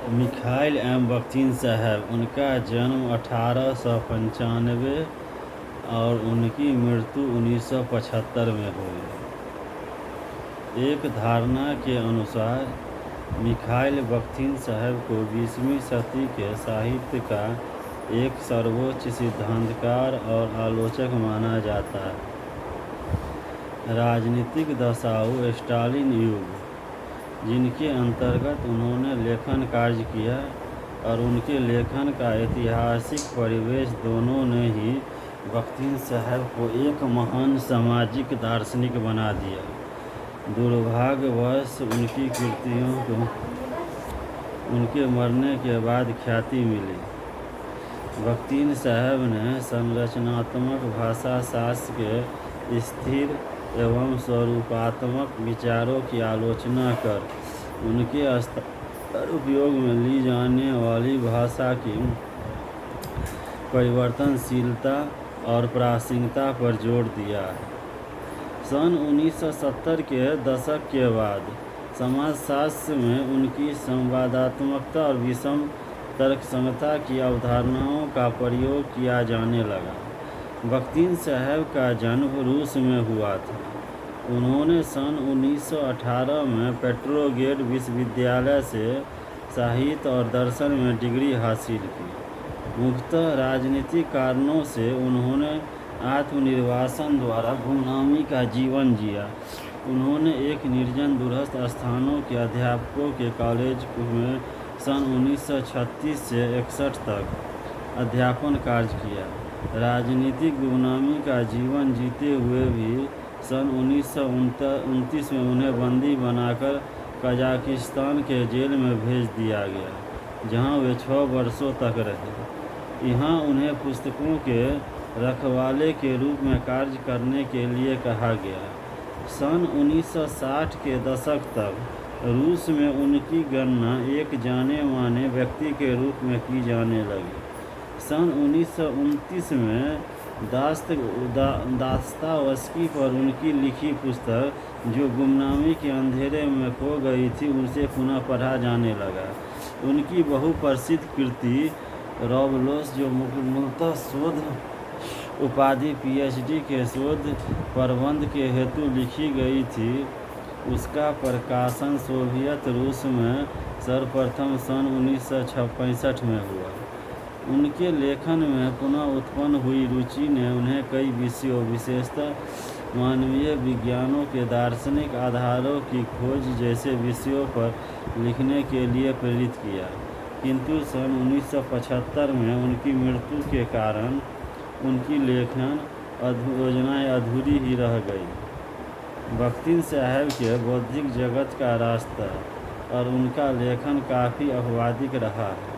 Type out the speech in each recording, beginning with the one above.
Mikhail M बख्तिन साहब, उनका जन्म 1895 और उनकी मृत्यु 1975 में हुई। एक धारणा के अनुसार मिखाइल बख्तिन साहब को 20वीं सदी के साहित्य का एक सर्वोच्च सिद्धांतकार और आलोचक माना जाता है। राजनीतिक दशाओं स्टालिन युग, जिनके अंतर्गत उन्होंने लेखन कार्य किया, और उनके लेखन का ऐतिहासिक परिवेश दोनों ने ही बख्तिन साहब को एक महान सामाजिक दार्शनिक बना दिया। दुर्भाग्यवश उनकी कृतियों को उनके मरने के बाद ख्याति मिली। बख्तिन साहब ने संरचनात्मक भाषा शास्त्र के स्थिर एवं स्वरूपात्मक विचारों की आलोचना कर उनके अस्तर उपयोग में ली जाने वाली भाषा की परिवर्तनशीलता और प्रासंगिकता पर जोर दिया है। सन 1970 के दशक के बाद समाजशास्त्र में उनकी संवादात्मकता और विषम तर्कसंगतता की अवधारणाओं का प्रयोग किया जाने लगा। बख्तिन साहब का जन्म रूस में हुआ था। उन्होंने सन 1918 में पेट्रोग्रेड विश्वविद्यालय से साहित्य और दर्शन में डिग्री हासिल की। मुख्यतः राजनीतिक कारणों से उन्होंने आत्मनिर्वासन द्वारा गुमनामी का जीवन जिया। उन्होंने एक निर्जन दूरस्थ स्थानों के अध्यापकों के कॉलेज में सन 1936 से 61 तक अध्यापन कार्य किया। राजनीतिक गुमनामी का जीवन जीते हुए भी सन 1929 में उन्हें बंदी बनाकर कजाकिस्तान के जेल में भेज दिया गया, जहां वे 6 वर्षों तक रहे। यहाँ उन्हें पुस्तकों के रखवाले के रूप में कार्य करने के लिए कहा गया। सन 1960 के दशक तक रूस में उनकी गणना एक जाने माने व्यक्ति के रूप में की जाने लगी। सन 1929 में दास्तावस्की पर उनकी लिखी पुस्तक, जो गुमनामी के अंधेरे में खो गई थी, उनसे पुनः पढ़ा जाने लगा। उनकी बहुप्रसिद्ध कृति रॉबलोस, जो मूलतः शोध उपाधि PhD के शोध प्रबंध के हेतु लिखी गई थी, उसका प्रकाशन सोवियत रूस में सर्वप्रथम सन 1965 में हुआ। उनके लेखन में पुनः उत्पन्न हुई रुचि ने उन्हें कई विषयों, विशेषतः मानवीय विज्ञानों के दार्शनिक आधारों की खोज जैसे विषयों पर लिखने के लिए प्रेरित किया, किंतु सन 1975 में उनकी मृत्यु के कारण उनकी लेखन योजनाएं अधूरी ही रह गई। बख्तिन साहब के बौद्धिक जगत का रास्ता और उनका लेखन काफ़ी अपवादिक रहा है।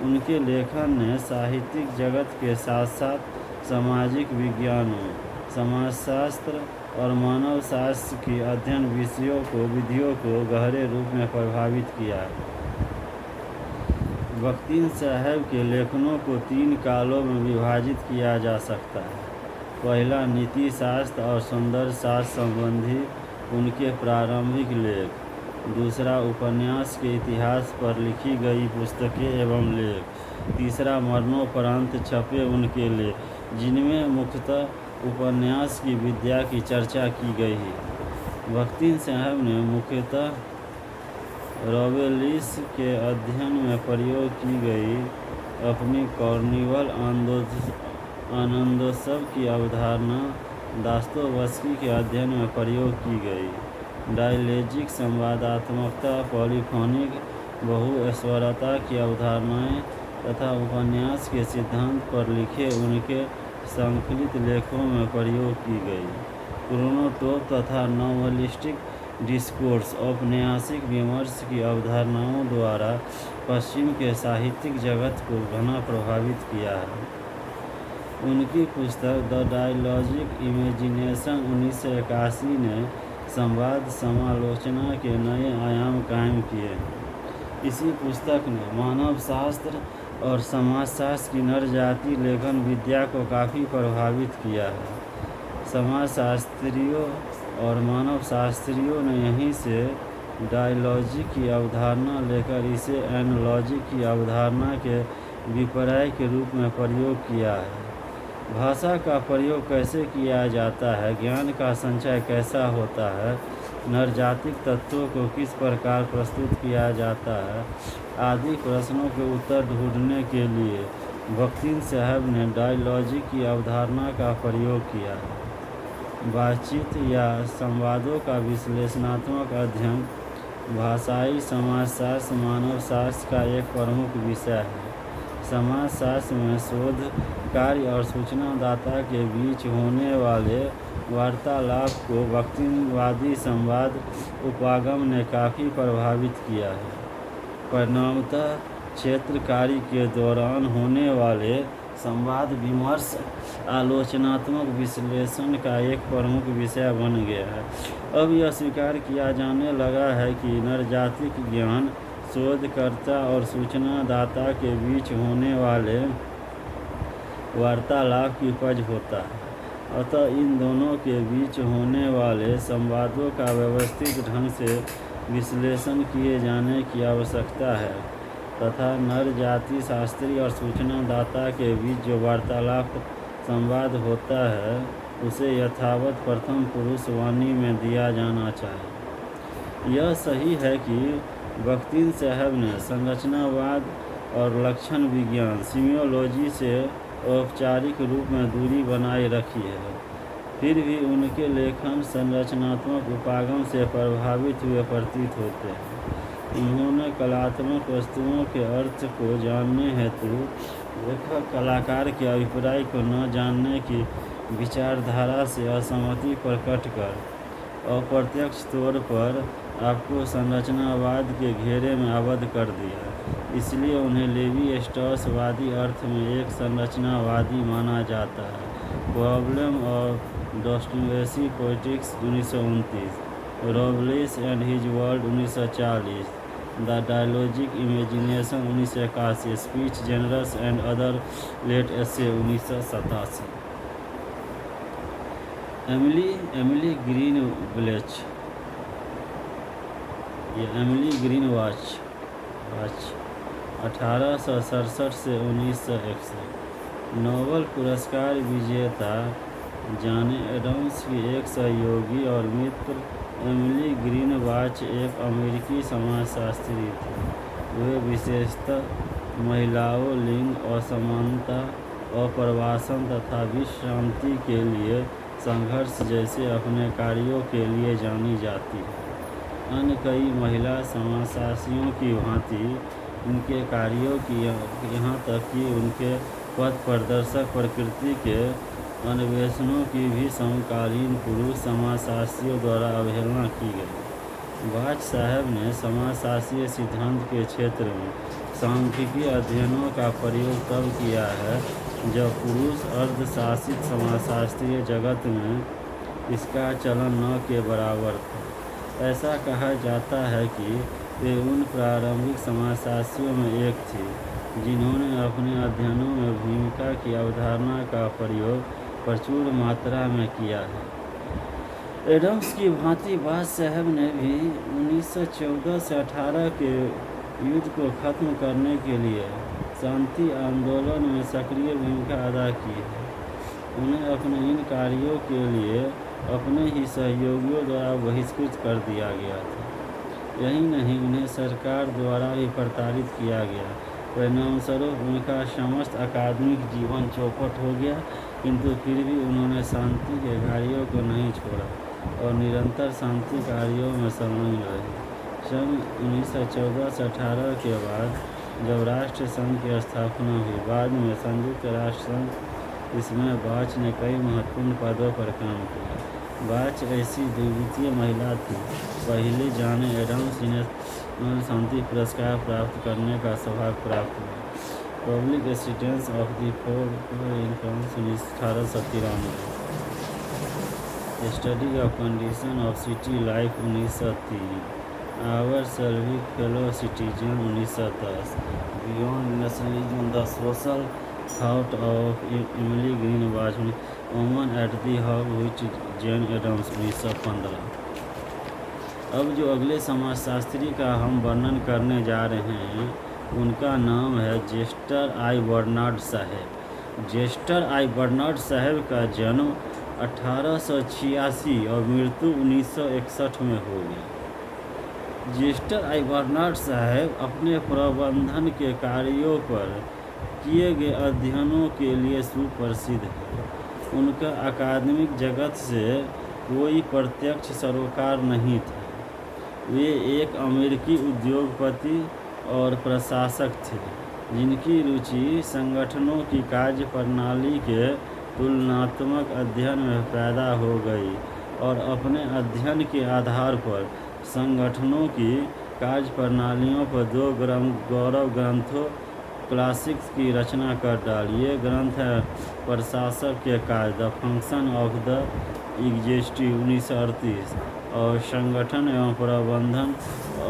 उनके लेखन ने साहित्यिक जगत के साथ साथ सामाजिक विज्ञानों, समाजशास्त्र और मानव शास्त्र की अध्ययन विधियों को गहरे रूप में प्रभावित किया है। बख्तिन साहब के लेखनों को 3 कालों में विभाजित किया जा सकता है। पहला, नीति शास्त्र और सौंदर्य शास्त्र संबंधी उनके प्रारंभिक लेख। दूसरा, उपन्यास के इतिहास पर लिखी गई पुस्तकें एवं लेख। तीसरा, मरणोपरांत छपे उनके लेख, जिनमें मुख्यतः उपन्यास की विद्या की चर्चा की गई है। बख्तिन साहब ने मुख्यतः रॉबेलिस के अध्ययन में प्रयोग की गई अपनी कार्निवल आनंदोत्सव की अवधारणा दास्तोवस्की के अध्ययन में प्रयोग की गई डायलॉजिक संवादात्मकता, पॉलीफोनिक बहुस्वरता की अवधारणाएं तथा उपन्यास के सिद्धांत पर लिखे उनके संकलित लेखों में प्रयोग की गई क्रोनोटोप तथा नॉवलिस्टिक डिस्कोर्स औपन्यासिक विमर्श की अवधारणाओं द्वारा पश्चिम के साहित्यिक जगत को घना प्रभावित किया है। उनकी पुस्तक द डायलॉजिक इमेजिनेशन 1981 ने संवाद समालोचना के नए आयाम कायम किए। इसी पुस्तक ने मानव शास्त्र और समाजशास्त्र की नरजाति लेखन विद्या को काफ़ी प्रभावित किया है। समाजशास्त्रियों और मानव शास्त्रियों ने यहीं से डायलॉजी की अवधारणा लेकर इसे एनोलॉजी की अवधारणा के विपर्य के रूप में प्रयोग किया है। भाषा का प्रयोग कैसे किया जाता है, ज्ञान का संचय कैसा होता है, नरजातिक तत्वों को किस प्रकार प्रस्तुत किया जाता है आदि प्रश्नों के उत्तर ढूंढने के लिए बख्तिन साहब ने डायलॉजी की अवधारणा का प्रयोग किया है। बातचीत या संवादों का विश्लेषणात्मक अध्ययन भाषाई समाजशास्त्र मानवशास्त्र का एक प्रमुख विषय है। समाजशास्त्र में शोध कार्य और सूचनादाता के बीच होने वाले वार्तालाप को बख्तिनवादी संवाद उपागम ने काफ़ी प्रभावित किया है। परिणामतः क्षेत्र कार्य के दौरान होने वाले संवाद विमर्श आलोचनात्मक विश्लेषण का एक प्रमुख विषय बन गया है। अब यह स्वीकार किया जाने लगा है कि नरजातिक ज्ञान शोधकर्ता और सूचनादाता के बीच होने वाले वार्तालाप की उपज होता है। अतः इन दोनों के बीच होने वाले संवादों का व्यवस्थित ढंग से विश्लेषण किए जाने की आवश्यकता है तथा नरजाति शास्त्री और सूचनादाता के बीच जो वार्तालाप संवाद होता है उसे यथावत प्रथम पुरुष वाणी में दिया जाना चाहिए। यह सही है कि बख्तिन साहब ने संरचनावाद और लक्षण विज्ञान सीमियोलॉजी से औपचारिक रूप में दूरी बनाए रखी है, फिर भी उनके लेखन संरचनात्मक उपागम से प्रभावित हुए प्रतीत होते हैं। उन्होंने कलात्मक वस्तुओं के अर्थ को जानने हेतु लेखक कलाकार के अभिप्राय को न जानने की विचारधारा से असहमति प्रकट कर अप्रत्यक्ष तौर पर आपको संरचनावाद के घेरे में आबद्ध कर दिया। इसलिए उन्हें लेवी स्ट्रॉस वादी अर्थ में एक संरचनावादी माना जाता है। Problem of Dostoevsky poetics 1929, Rabelais and his world 1940, the dialogic imagination 1981, speech genres and other late essays 1987। Emily Greenwach 1867 से 1961 नोबेल पुरस्कार विजेता जॉन एडम्स की एक सहयोगी और मित्र एमिली ग्रीनवाच एक अमेरिकी समाजशास्त्री थी। वे विशेषतः महिलाओं, लिंग असमानता, अप्रवासन तथा विश्व शांति के लिए संघर्ष जैसे अपने कार्यों के लिए जानी जाती है। अन्य कई महिला समाजशास्त्रियों की भांति उनके कार्यों की यहाँ तक कि उनके पथ प्रदर्शक प्रकृति के अन्वेषणों की भी समकालीन पुरुष समाजशास्त्रियों द्वारा अवहेलना की गई। वाच साहब ने समाजशास्त्रीय सिद्धांत के क्षेत्र में सांख्यिकी अध्ययनों का प्रयोग तब किया है जब पुरुष अर्धशासित समाजशास्त्रीय जगत में इसका चलन न के बराबर था। ऐसा कहा जाता है कि वे उन प्रारंभिक समाजशास्त्रियों में एक थी जिन्होंने अपने अध्ययनों में भूमिका की अवधारणा का प्रयोग प्रचुर मात्रा में किया है। एडम्स की भांति वाच साहब ने भी 1914 से 18 के युद्ध को खत्म करने के लिए शांति आंदोलन में सक्रिय भूमिका अदा की है। उन्हें अपने इन कार्यों के लिए अपने ही सहयोगियों द्वारा बहिष्कृत कर दिया गया था। यही नहीं, उन्हें सरकार द्वारा भी प्रताड़ित किया गया। परिणामस्वरूप उनका समस्त अकादमिक जीवन चौपट हो गया, किंतु फिर भी उन्होंने शांति के कार्यों को नहीं छोड़ा और निरंतर शांति कार्यों में संलग्न रहे। सन 1914 से 18 के बाद जब राष्ट्र संघ की स्थापना हुई, बाद में संयुक्त राष्ट्र संघ, इसमें वाच ने कई महत्वपूर्ण पदों पर काम किया। वाच ऐसी द्वितीय महिला थी, पहले जॉन एडम्स जिन्हें शांति पुरस्कार प्राप्त करने का सौभाग्य प्राप्त हुआ। Public assistance of the four incomes 1893, study of condition of city life 1903, our Serbic fellow citizen 1910, beyond nationalism the social thought of Emily Greenwach, woman at the hub which John Adams 1915। अब जो अगले समाजशास्त्री का हम वर्णन करने जा रहे हैं उनका नाम है जेस्टर आई बर्नार्ड साहब। जेस्टर आई बर्नार्ड साहब का जन्म 1886 और मृत्यु 1961 में हो गई। जेस्टर आई बर्नार्ड साहब अपने प्रबंधन के कार्यों पर किए गए अध्ययनों के लिए सुप्रसिद्ध है। उनका अकादमिक जगत से कोई प्रत्यक्ष सरोकार नहीं था। वे एक अमेरिकी उद्योगपति और प्रशासक थे जिनकी रुचि संगठनों की कार्य प्रणाली के तुलनात्मक अध्ययन में पैदा हो गई और अपने अध्ययन के आधार पर संगठनों की कार्य प्रणालियों पर 2 गौरव ग्रंथों क्लासिक्स की रचना कर डाली। ये ग्रंथ है प्रशासक के कार्य, the function of the executive 1938 और संगठन एवं प्रबंधन,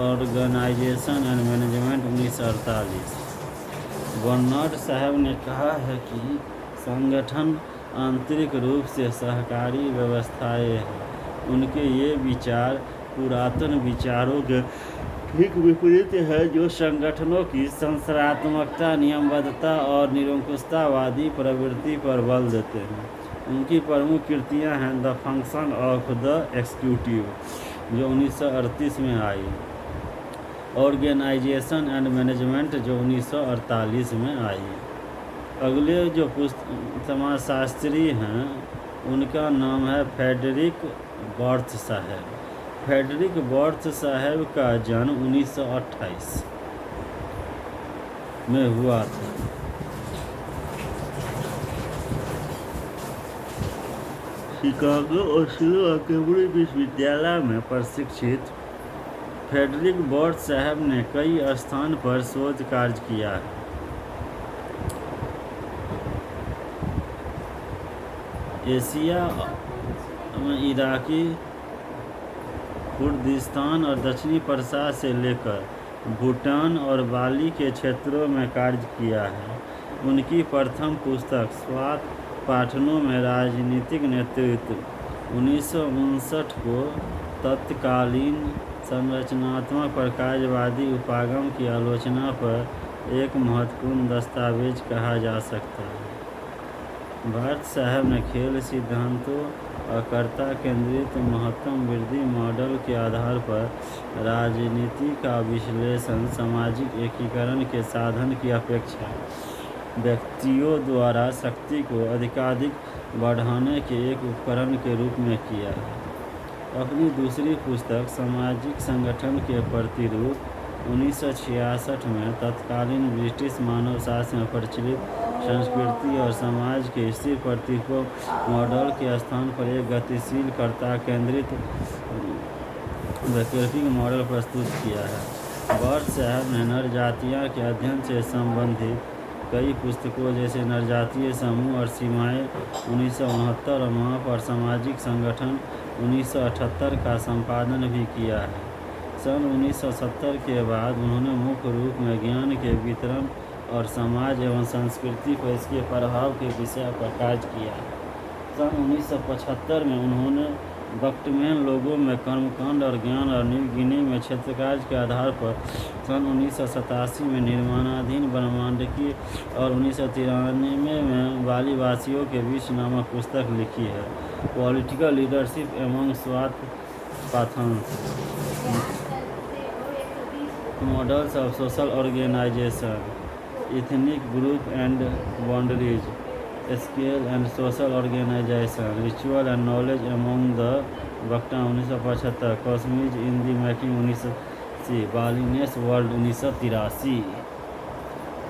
ऑर्गेनाइजेशन एंड मैनेजमेंट 1948। बर्नार्ड साहब ने कहा है कि संगठन आंतरिक रूप से सहकारी व्यवस्थाएं हैं। उनके ये विचार पुरातन विचारों के ठीक विपरीत है जो संगठनों की संरचनात्मकता, नियमबद्धता और निरंकुशतावादी प्रवृत्ति पर बल देते हैं। उनकी प्रमुख कृतियां हैं the function of the executive जो 1938 में आई, ऑर्गेनाइजेशन एंड मैनेजमेंट जो 1948 में आई। अगले जो समाजशास्त्री हैं उनका नाम है फ्रेडरिक बर्थ साहब। फ्रेडरिक बर्थ साहब का जन्म 1928 में हुआ था। शिकागो और शिलोह केंब्रिज विश्वविद्यालय में प्रशिक्षित फ्रेडरिक बर्थ साहब ने कई स्थान पर शोध कार्य किया है। एशिया में इराकी कुर्दिस्तान और दक्षिणी प्रशांत से लेकर भूटान और बाली के क्षेत्रों में कार्य किया है। उनकी प्रथम पुस्तक स्वात पाठनों में राजनीतिक नेतृत्व 1959 को तत्कालीन संरचनात्मक प्रकाशवादी उपागम की आलोचना पर एक महत्वपूर्ण दस्तावेज कहा जा सकता है। बर्थ साहब ने खेल सिद्धांतों और कर्ता केंद्रित महत्तम वृद्धि मॉडल के आधार पर राजनीति का विश्लेषण सामाजिक एकीकरण के साधन की अपेक्षा व्यक्तियों द्वारा शक्ति को अधिकाधिक बढ़ाने के एक उपकरण के रूप में किया है। अपनी दूसरी पुस्तक सामाजिक संगठन के प्रतिरूप 1966 में तत्कालीन ब्रिटिश मानव शास्त्र में प्रचलित संस्कृति और समाज के स्थिर प्रतीकों मॉडल के स्थान पर एक गतिशील कर्ता केंद्रित वैकल्पिक मॉडल प्रस्तुत किया है। बर्थ साहब ने नरजातियां के अध्ययन से संबंधित कई पुस्तकों जैसे नरजातीय समूह और सीमाएं 1969 और माप और सामाजिक संगठन 1978 का संपादन भी किया है। सन 1970 के बाद उन्होंने मुख्य रूप में ज्ञान के वितरण और समाज एवं संस्कृति पर इसके प्रभाव के विषय पर कार्य किया। सन 1975 में उन्होंने बक्टमैन लोगों में कर्मकांड और ज्ञान और न्यू गिनी में क्षेत्र कार्य के आधार पर सन 1987 में निर्माणाधीन ब्रह्मांडकीय और 1993 में बालीवासियों के बीच नामक पुस्तक लिखी है। Political leadership among Swat Pathans, models of social organisation, ethnic group and boundaries, scale and social organisation, ritual and knowledge among the Bakta 1975, cosmos in the making 1980, Balinese world 1983।